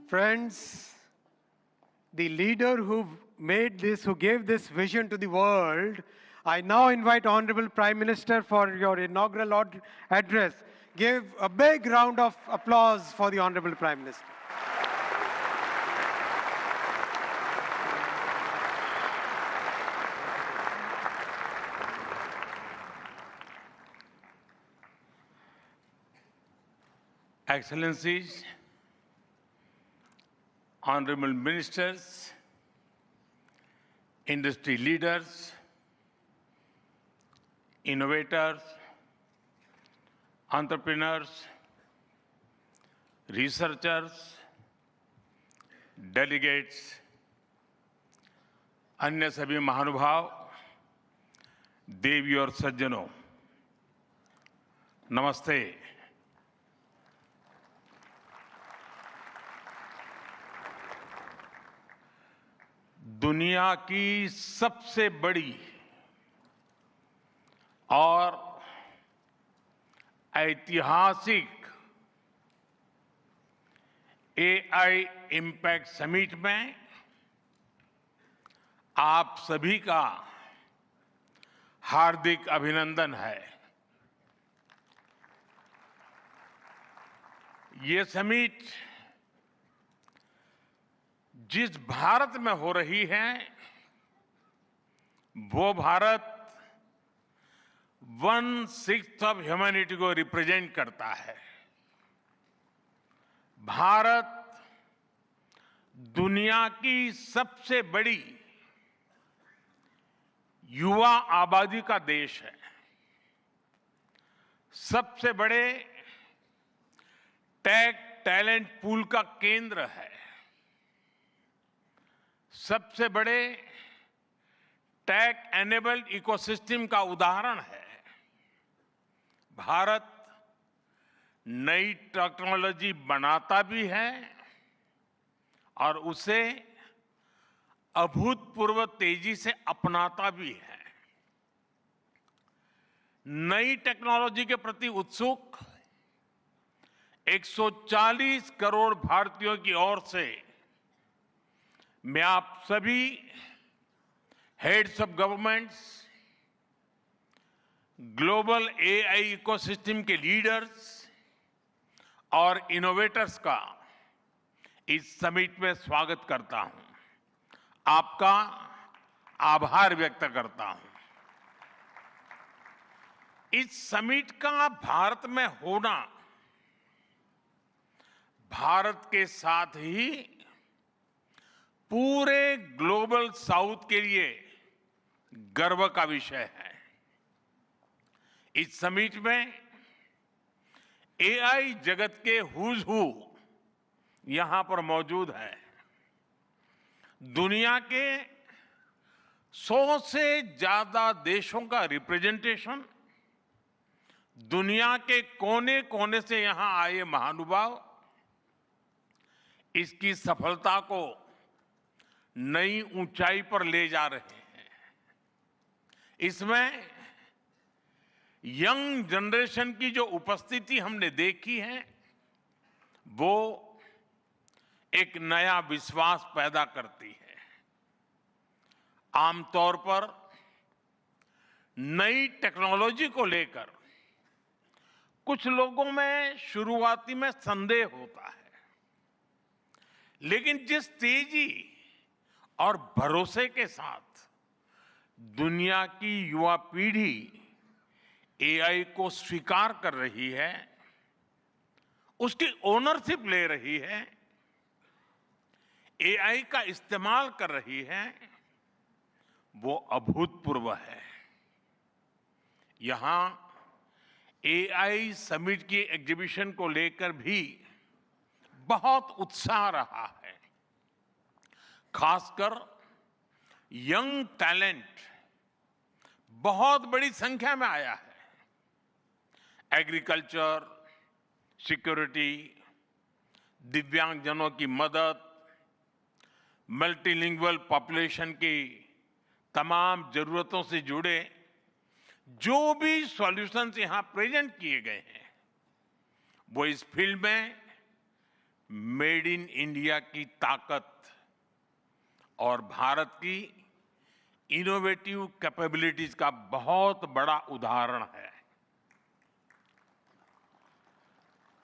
Friends, the leader who gave this vision to the world, I now invite Honorable Prime Minister for your inaugural address. Give a big round of applause for the Honorable Prime Minister. Excellencies, Honorable Ministers, industry leaders, innovators, entrepreneurs, researchers, delegates, अन्य सभी महानुभाव, देवी और सज्जनों, नमस्ते। दुनिया की सबसे बड़ी और ऐतिहासिक एआई इम्पैक्ट समिट में आप सभी का हार्दिक अभिनंदन है। ये समिट जिस भारत में हो रही है वो भारत 1/6 ऑफ ह्यूमैनिटी को रिप्रेजेंट करता है। भारत दुनिया की सबसे बड़ी युवा आबादी का देश है, सबसे बड़े टेक टैलेंट पूल का केंद्र है, सबसे बड़े टेक एनेबल्ड इकोसिस्टम का उदाहरण है। भारत नई टेक्नोलॉजी बनाता भी है और उसे अभूतपूर्व तेजी से अपनाता भी है। नई टेक्नोलॉजी के प्रति उत्सुक 140 करोड़ भारतीयों की ओर से मैं आप सभी heads of governments, global AI ecosystem के लीडर्स और इनोवेटर्स का इस समिट में स्वागत करता हूं, आपका आभार व्यक्त करता हूं। इस समिट का भारत में होना भारत के साथ ही पूरे ग्लोबल साउथ के लिए गर्व का विषय है। इस समिट में एआई जगत के हुज हू यहां पर मौजूद है। दुनिया के 100 से ज्यादा देशों का रिप्रेजेंटेशन, दुनिया के कोने कोने से यहां आए महानुभाव इसकी सफलता को नई ऊंचाई पर ले जा रहे हैं। इसमें यंग जनरेशन की जो उपस्थिति हमने देखी है वो एक नया विश्वास पैदा करती है। आमतौर पर नई टेक्नोलॉजी को लेकर कुछ लोगों में शुरुआती में संदेह होता है, लेकिन जिस तेजी और भरोसे के साथ दुनिया की युवा पीढ़ी एआई को स्वीकार कर रही है, उसकी ओनरशिप ले रही है, एआई का इस्तेमाल कर रही है, वो अभूतपूर्व है। यहां एआई समिट की एग्जीबिशन को लेकर भी बहुत उत्साह रहा है। खासकर यंग टैलेंट बहुत बड़ी संख्या में आया है। एग्रीकल्चर, सिक्योरिटी, दिव्यांगजनों की मदद, मल्टीलिंगुअल पॉपुलेशन की तमाम जरूरतों से जुड़े जो भी सॉल्यूशंस यहां प्रेजेंट किए गए हैं वो इस फील्ड में मेड इन इंडिया की ताकत और भारत की इनोवेटिव कैपेबिलिटीज का बहुत बड़ा उदाहरण है।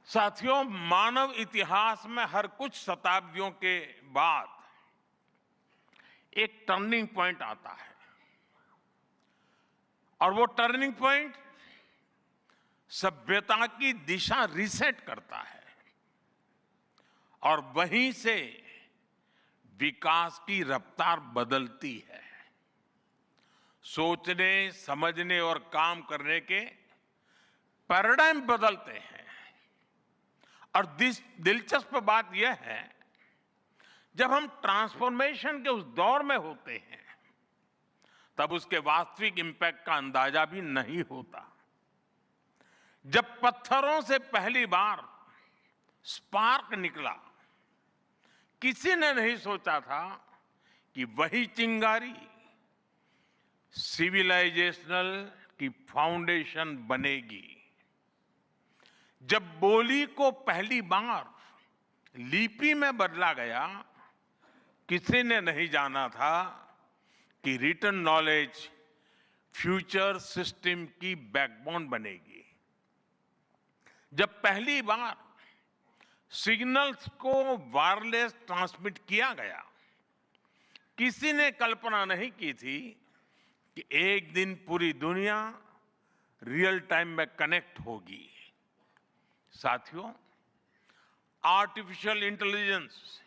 साथियों, मानव इतिहास में हर कुछ शताब्दियों के बाद एक टर्निंग पॉइंट आता है और वो टर्निंग पॉइंट सभ्यता की दिशा रीसेट करता है और वहीं से विकास की रफ्तार बदलती है। सोचने, समझने और काम करने के पैराडाइम बदलते हैं और दिलचस्प बात यह है, जब हम ट्रांसफॉर्मेशन के उस दौर में होते हैं तब उसके वास्तविक इंपैक्ट का अंदाजा भी नहीं होता। जब पत्थरों से पहली बार स्पार्क निकला, किसी ने नहीं सोचा था कि वही चिंगारी सिविलाइजेशनल की फाउंडेशन बनेगी। जब बोली को पहली बार लिपि में बदला गया, किसी ने नहीं जाना था कि रिटन नॉलेज फ्यूचर सिस्टम की बैकबोन बनेगी। जब पहली बार सिग्नल्स को वायरलेस ट्रांसमिट किया गया, किसी ने कल्पना नहीं की थी कि एक दिन पूरी दुनिया रियल टाइम में कनेक्ट होगी। साथियों, आर्टिफिशियल इंटेलिजेंस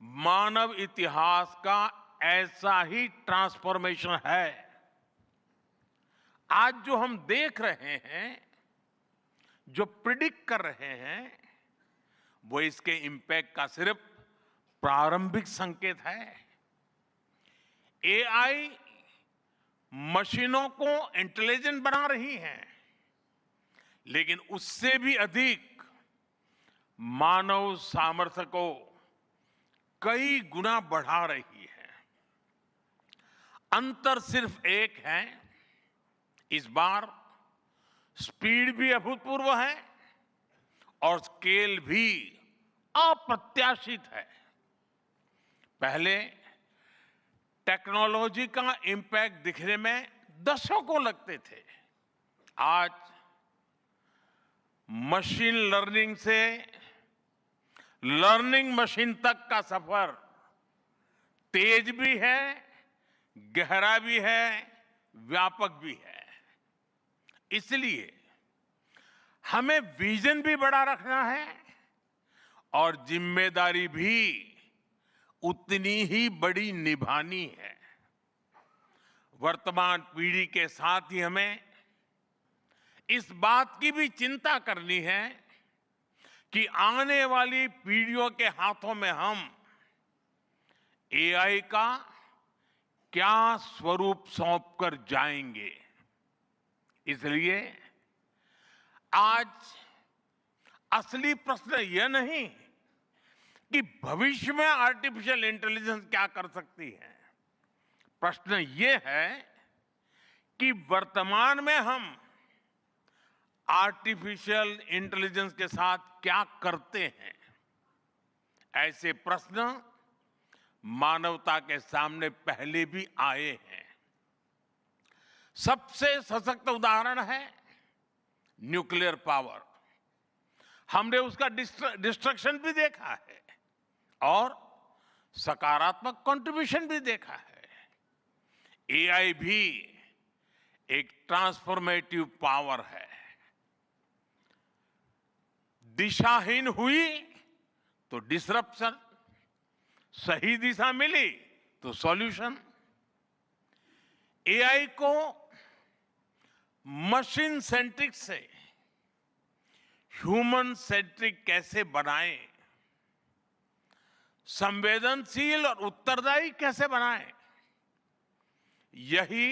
मानव इतिहास का ऐसा ही ट्रांसफॉर्मेशन है। आज जो हम देख रहे हैं, जो प्रिडिक्ट कर रहे हैं, वो इसके इंपैक्ट का सिर्फ प्रारंभिक संकेत है। एआई मशीनों को इंटेलिजेंट बना रही है, लेकिन उससे भी अधिक मानव सामर्थ्य को कई गुना बढ़ा रही है। अंतर सिर्फ एक है, इस बार स्पीड भी अभूतपूर्व है और स्केल भी अप्रत्याशित है। पहले टेक्नोलॉजी का इंपैक्ट दिखने में दशकों लगते थे। आज मशीन लर्निंग से लर्निंग मशीन तक का सफर तेज भी है, गहरा भी है, व्यापक भी है। इसलिए हमें विजन भी बड़ा रखना है और जिम्मेदारी भी उतनी ही बड़ी निभानी है। वर्तमान पीढ़ी के साथ ही हमें इस बात की भी चिंता करनी है कि आने वाली पीढ़ियों के हाथों में हम एआई का क्या स्वरूप सौंपकर जाएंगे। इसलिए आज असली प्रश्न यह नहीं कि भविष्य में आर्टिफिशियल इंटेलिजेंस क्या कर सकती है। प्रश्न यह है कि वर्तमान में हम आर्टिफिशियल इंटेलिजेंस के साथ क्या करते हैं। ऐसे प्रश्न मानवता के सामने पहले भी आए हैं। सबसे सशक्त उदाहरण है न्यूक्लियर पावर। हमने उसका डिस्ट्रक्शन भी देखा है और सकारात्मक कंट्रीब्यूशन भी देखा है। एआई भी एक ट्रांसफॉर्मेटिव पावर है। दिशाहीन हुई तो डिसरप्शन, सही दिशा मिली तो सॉल्यूशन। एआई को मशीन सेंट्रिक से ह्यूमन सेंट्रिक कैसे बनाएं, संवेदनशील और उत्तरदायी कैसे बनाएं, यही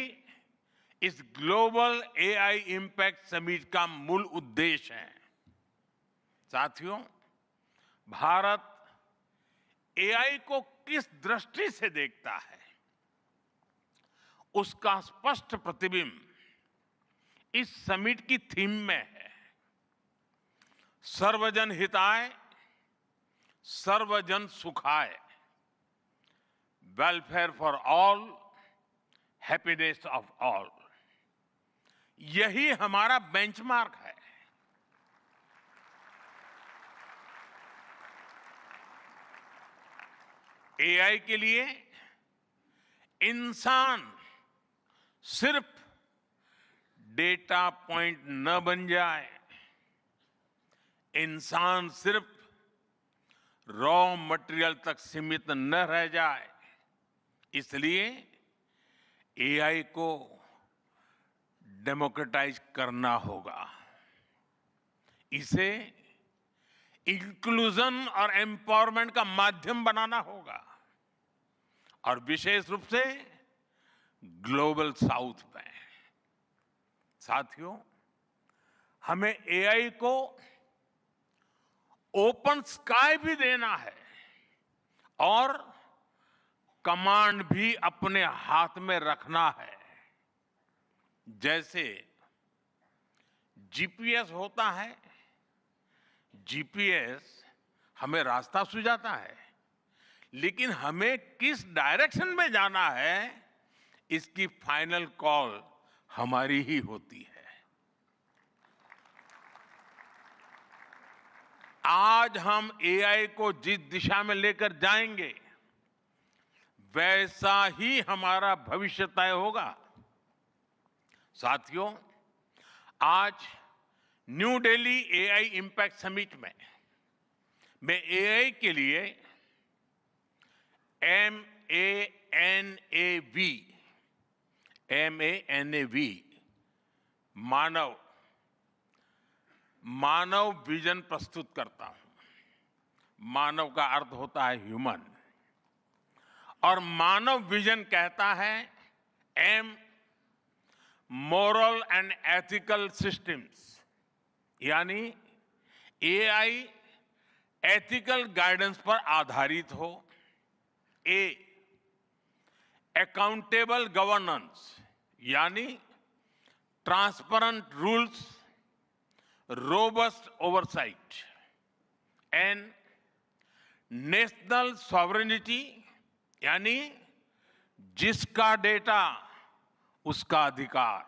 इस ग्लोबल एआई इंपैक्ट समिट का मूल उद्देश्य है। साथियों, भारत एआई को किस दृष्टि से देखता है, उसका स्पष्ट प्रतिबिंब इस समिट की थीम में है। सर्वजन हिताय, सर्वजन सुखाय, welfare for all, happiness of all, यही हमारा बेंचमार्क है। एआई के लिए इंसान सिर्फ डेटा पॉइंट न बन जाए, इंसान सिर्फ रॉ मटेरियल तक सीमित न रह जाए, इसलिए एआई को डेमोक्रेटाइज करना होगा, इसे इंक्लूजन और एम्पावरमेंट का माध्यम बनाना होगा, और विशेष रूप से ग्लोबल साउथ में। साथियों, हमें एआई को ओपन स्काई भी देना है और कमांड भी अपने हाथ में रखना है। जैसे जीपीएस होता है, जीपीएस हमें रास्ता सुझाता है, लेकिन हमें किस डायरेक्शन में जाना है, इसकी फाइनल कॉल हमारी ही होती है। आज हम एआई को जिस दिशा में लेकर जाएंगे, वैसा ही हमारा भविष्य तय होगा। साथियों, आज new Delhi AI impact summit में मैं एआई के लिए MANAV मानव विजन प्रस्तुत करता हूं। मानव का अर्थ होता है ह्यूमन, और मानव विजन कहता है M, moral and ethical systems, यानी एआई एथिकल गाइडेंस पर आधारित हो। A, अकाउंटेबल गवर्नेंस, यानी transparent rules, robust oversight. N, national sovereignty, यानी जिसका डेटा उसका अधिकार।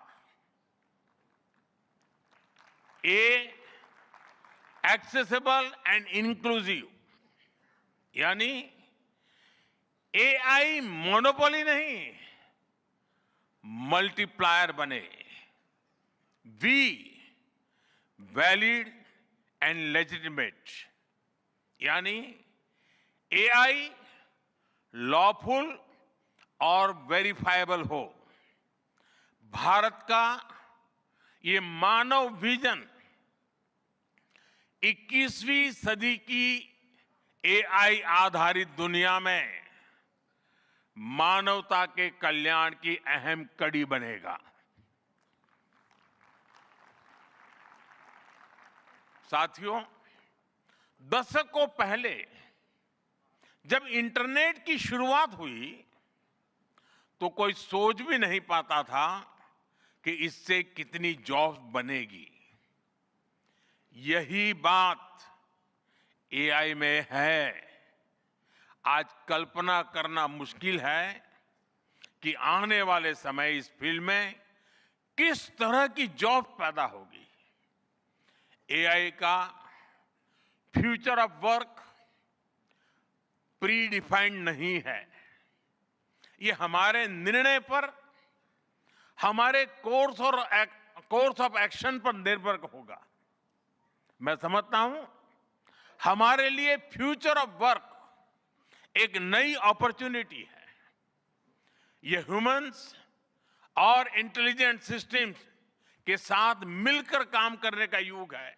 A, एक्सेसिबल एंड इंक्लूसिव, यानी एआई मोनोपोली नहीं, मल्टीप्लायर बने। V, वैलिड एंड लेजिटिमेट, यानी एआई लॉफुल और वेरीफाइबल हो। भारत का ये मानव विजन 21वीं सदी की एआई आधारित दुनिया में मानवता के कल्याण की अहम कड़ी बनेगा। साथियों, दशकों पहले जब इंटरनेट की शुरुआत हुई तो कोई सोच भी नहीं पाता था कि इससे कितनी जॉब्स बनेगी। यही बात एआई में है। आज कल्पना करना मुश्किल है कि आने वाले समय इस फील्ड में किस तरह की जॉब पैदा होगी। एआई का future of work pre defined नहीं है। ये हमारे निर्णय पर, हमारे कोर्स ऑफ एक्शन पर निर्भर होगा। मैं समझता हूं हमारे लिए फ्यूचर ऑफ वर्क एक नई अपॉर्चुनिटी है। ये ह्यूमंस और इंटेलिजेंट सिस्टम्स के साथ मिलकर काम करने का युग है।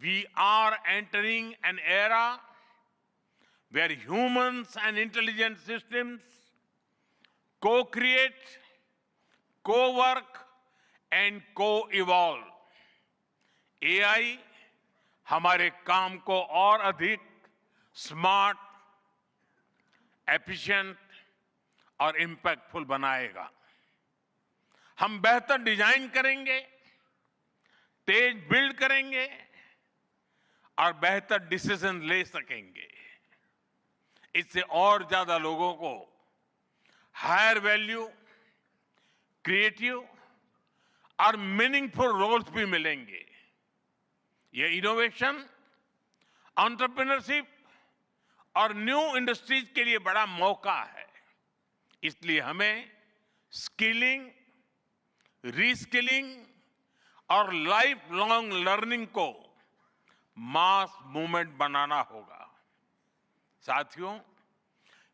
We are entering an era where humans and intelligent systems co-create, co-work and co-evolve। AI हमारे काम को और अधिक स्मार्ट, एफिशिएंट और इंपैक्टफुल बनाएगा। हम बेहतर डिजाइन करेंगे, तेज बिल्ड करेंगे और बेहतर डिसीजन ले सकेंगे। इससे और ज्यादा लोगों को हायर वैल्यू, क्रिएटिव और मीनिंगफुल रोल्स भी मिलेंगे। ये इनोवेशन, एंटरप्रेन्योरशिप और न्यू इंडस्ट्रीज के लिए बड़ा मौका है। इसलिए हमें स्किलिंग, रीस्किलिंग और लाइफ लॉन्ग लर्निंग को मास मूवमेंट बनाना होगा। साथियों,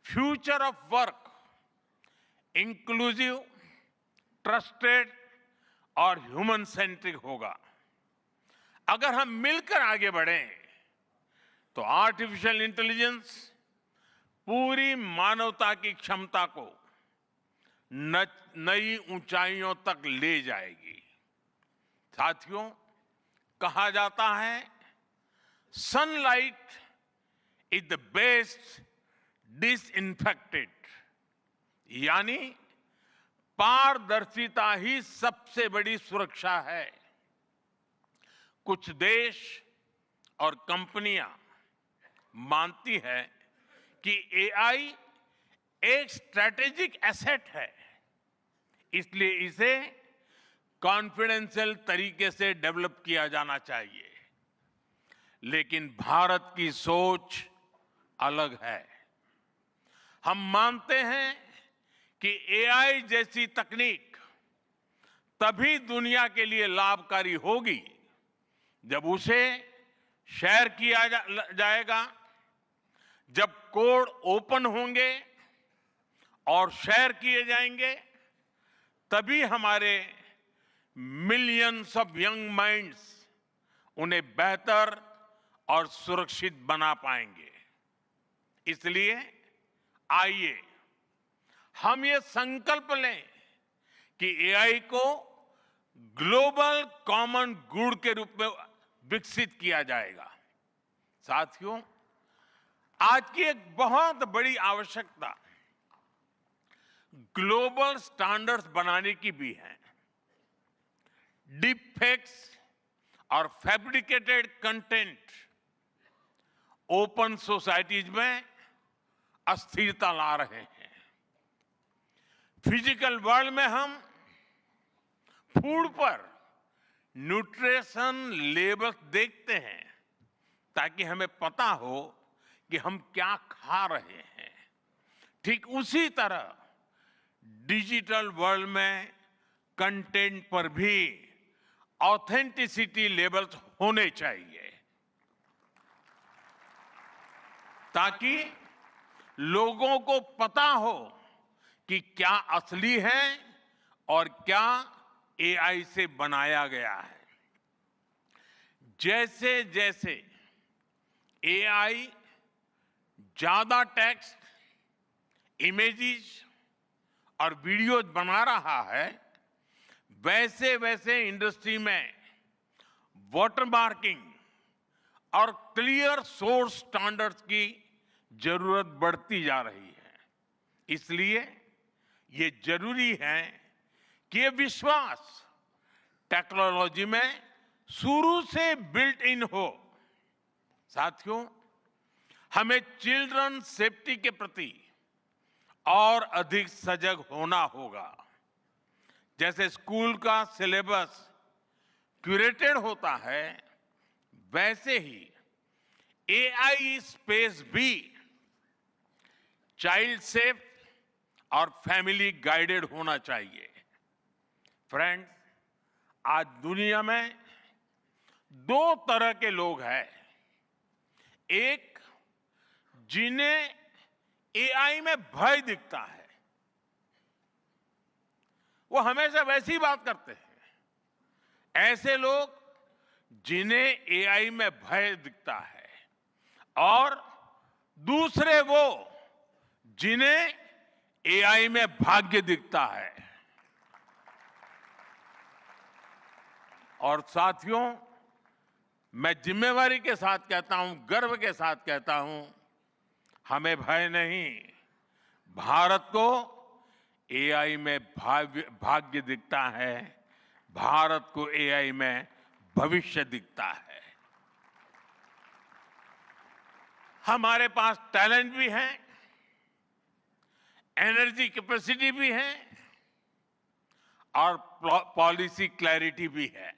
future of work inclusive, trusted और ह्यूमन सेंट्रिक होगा। अगर हम मिलकर आगे बढ़ें तो आर्टिफिशियल इंटेलिजेंस पूरी मानवता की क्षमता को नई ऊंचाइयों तक ले जाएगी। साथियों, कहा जाता है sunlight is the best disinfectant, यानी पारदर्शिता ही सबसे बड़ी सुरक्षा है। कुछ देश और कंपनियां मानती है कि एआई एक स्ट्रैटेजिक एसेट है, इसलिए इसे कॉन्फिडेंशियल तरीके से डेवलप किया जाना चाहिए। लेकिन भारत की सोच अलग है। हम मानते हैं कि एआई जैसी तकनीक तभी दुनिया के लिए लाभकारी होगी जब उसे शेयर किया जाएगा, जब कोड ओपन होंगे और शेयर किए जाएंगे, तभी हमारे मिलियंस ऑफ यंग माइंड्स उन्हें बेहतर और सुरक्षित बना पाएंगे। इसलिए आइए हम ये संकल्प लें कि एआई को ग्लोबल कॉमन गुड के रूप में विकसित किया जाएगा। साथियों, आज की एक बहुत बड़ी आवश्यकता ग्लोबल स्टैंडर्ड्स बनाने की भी है। डीप फेक्स और फैब्रिकेटेड कंटेंट ओपन सोसाइटीज में अस्थिरता ला रहे हैं। फिजिकल वर्ल्ड में हम फूड पर न्यूट्रिशन लेबल्स देखते हैं ताकि हमें पता हो कि हम क्या खा रहे हैं। ठीक उसी तरह डिजिटल वर्ल्ड में कंटेंट पर भी ऑथेंटिसिटी लेबल्स होने चाहिए ताकि लोगों को पता हो कि क्या असली है और क्या एआई से बनाया गया है। जैसे जैसे एआई ज्यादा टेक्स्ट, इमेजेस और वीडियोज बना रहा है, वैसे वैसे इंडस्ट्री में वाटरमार्किंग और क्लियर सोर्स स्टैंडर्ड्स की जरूरत बढ़ती जा रही है। इसलिए ये जरूरी है कि ये विश्वास टेक्नोलॉजी में शुरू से बिल्ट इन हो। साथियों, हमें चिल्ड्रन सेफ्टी के प्रति और अधिक सजग होना होगा। जैसे स्कूल का सिलेबस क्यूरेटेड होता है, वैसे ही एआई स्पेस भी चाइल्ड सेफ और फैमिली गाइडेड होना चाहिए। फ्रेंड्स, आज दुनिया में दो तरह के लोग हैं। एक, जिन्हें एआई में भय दिखता है, वो हमेशा वैसी बात करते हैं। ऐसे लोग जिन्हें एआई में भय दिखता है, और दूसरे वो जिन्हें एआई में भाग्य दिखता है। और साथियों, मैं जिम्मेवारी के साथ कहता हूं, गर्व के साथ कहता हूं, हमें भय नहीं, भारत को एआई में भाग्य दिखता है, भारत को एआई में भविष्य दिखता है। हमारे पास टैलेंट भी है, एनर्जी कैपेसिटी भी है और पॉलिसी क्लैरिटी भी है।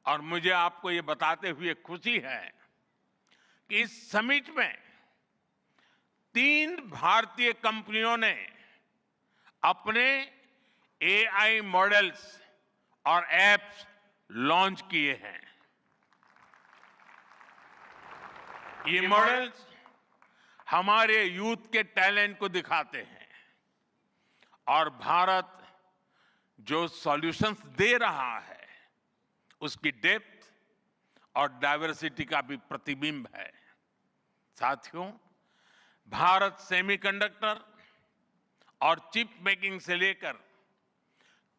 और मुझे आपको ये बताते हुए खुशी है कि इस समिट में 3 भारतीय कंपनियों ने अपने एआई मॉडल्स और एप्स लॉन्च किए हैं। ये मॉडल्स हमारे यूथ के टैलेंट को दिखाते हैं और भारत जो सॉल्यूशंस दे रहा है उसकी डेप्थ और डाइवर्सिटी का भी प्रतिबिंब है। साथियों, भारत सेमीकंडक्टर और चिप मेकिंग से लेकर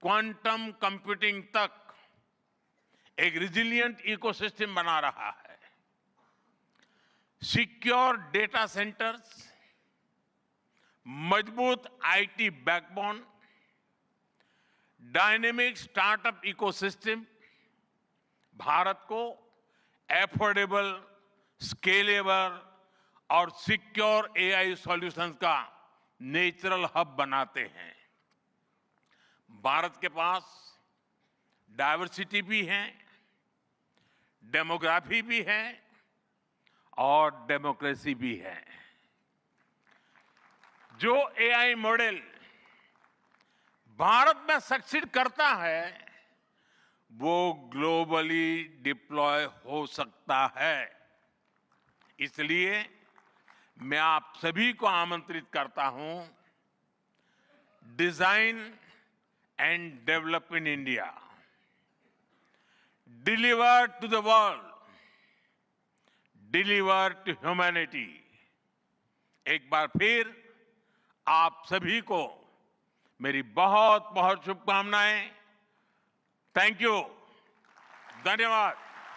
क्वांटम कंप्यूटिंग तक एक रिजिलिएंट इकोसिस्टम बना रहा है। सिक्योर डेटा सेंटर्स, मजबूत IT backbone, dynamic startup ecosystem Bharat को एफोर्डेबल, स्केलेबल और सिक्योर एआई सॉल्यूशंस का नेचुरल हब बनाते हैं। भारत के पास डाइवर्सिटी भी है, डेमोग्राफी भी है और डेमोक्रेसी भी है। जो एआई मॉडल भारत में सक्सीड करता है वो ग्लोबली डिप्लॉय हो सकता है। इसलिए मैं आप सभी को आमंत्रित करता हूं, design and develop in India, deliver to the world, deliver to humanity. एक बार फिर आप सभी को मेरी बहुत बहुत शुभकामनाएं। थैंक यू, धन्यवाद।